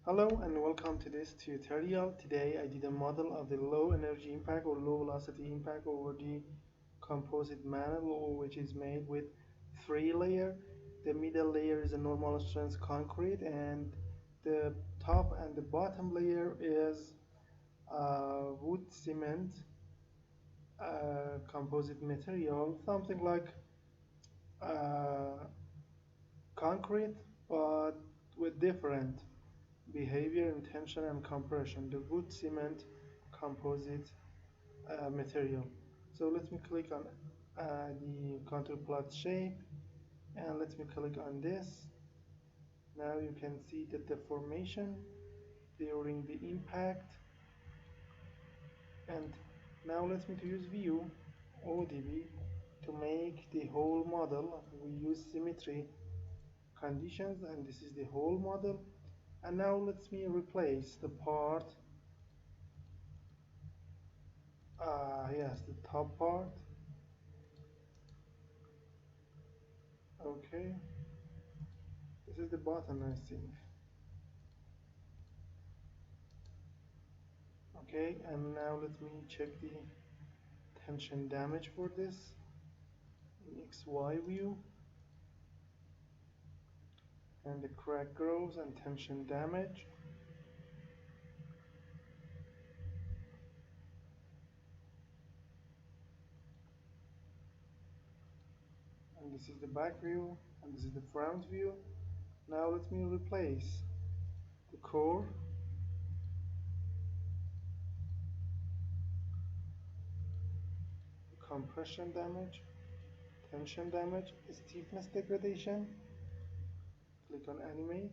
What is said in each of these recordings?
Hello and welcome to this tutorial. Today I did a model of the low energy impact or low velocity impact over the composite mantle, which is made with three layers. The middle layer is a normal strength concrete, and the top and the bottom layer is wood cement composite material, something like uh, concrete but with different behavior in tension and compression, the wood cement composite material. So let me click on the contour plot shape, and let me click on this. Now you can see the deformation during the impact. And now let me to use view ODB to make the whole model. We use symmetry conditions, and this is the whole model. And now let me replace the part, yes, the top part. Okay, this is the button, I think. Okay, and now let me check the tension damage for this in XY view, and the crack grows and tension damage. And this is the back view, and this is the front view. Now let me replace the core, compression damage, tension damage, stiffness degradation. Click on animate.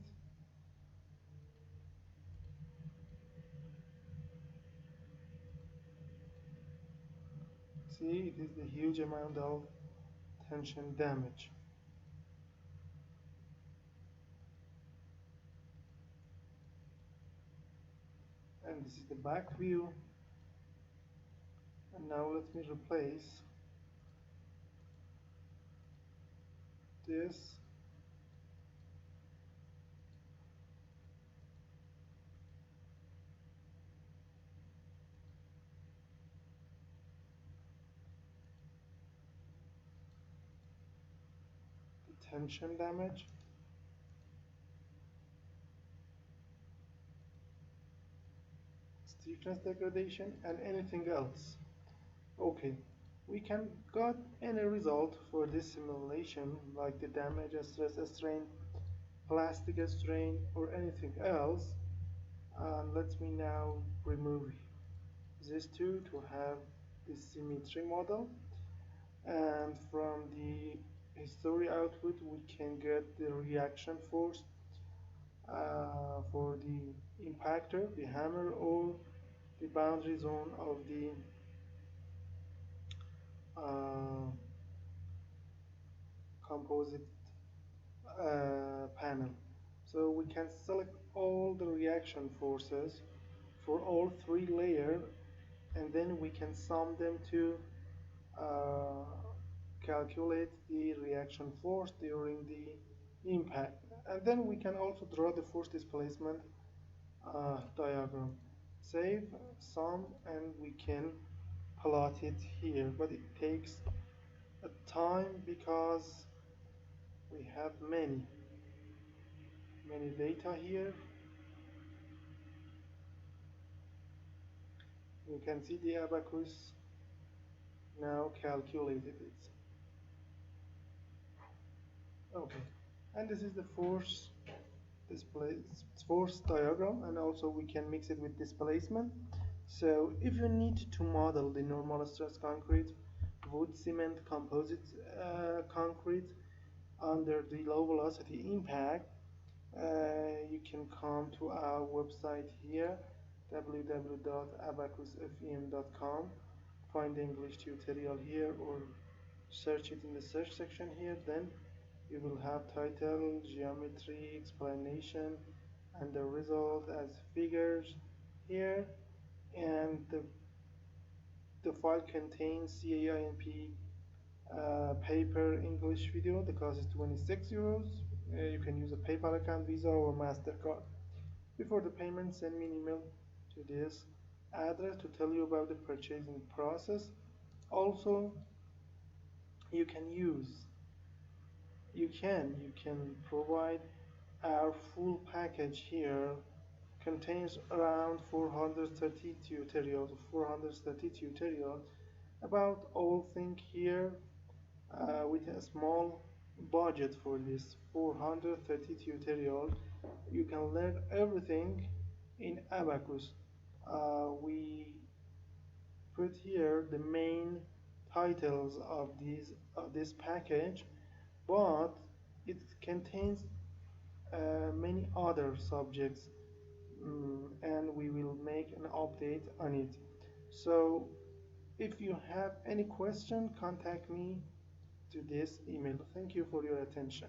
See, it is the huge amount of tension damage. And this is the back view. And now let me replace this. Tension damage, stiffness degradation, and anything else. Okay, we can got any result for this simulation, like the damage, stress strain, plastic strain, or anything else. And let me now remove these two to have this symmetry model. And from the history output we can get the reaction force for the impactor, the hammer, or the boundary zone of the uh, composite panel. So we can select all the reaction forces for all three layers, and then we can sum them to uh, calculate the reaction force during the impact. And then we can also draw the force displacement diagram. Save, sum, and we can plot it here, but it takes a time because we have many data here. You can see the Abaqus now calculated it. Okay, and this is the display force diagram, and also we can mix it with displacement. So if you need to model the normal stress concrete, wood cement composite concrete under the low velocity impact, you can come to our website here, www.abaqusfem.com. Find the English tutorial here, or search it in the search section here. Then you will have title, geometry, explanation, and the result as figures here. And the file contains CAIMP paper English video. The cost is 26 euros. You can use a PayPal account, Visa, or MasterCard. Before the payment, send me an email to this address to tell you about the purchasing process. Also, you can use you can provide our full package here contains around 430 tutorials 430 tutorials about all things here with a small budget. For this 430 tutorial you can learn everything in Abaqus. We put here the main titles of this package, but it contains many other subjects, and we will make an update on it. So if you have any question, contact me to this email. Thank you for your attention.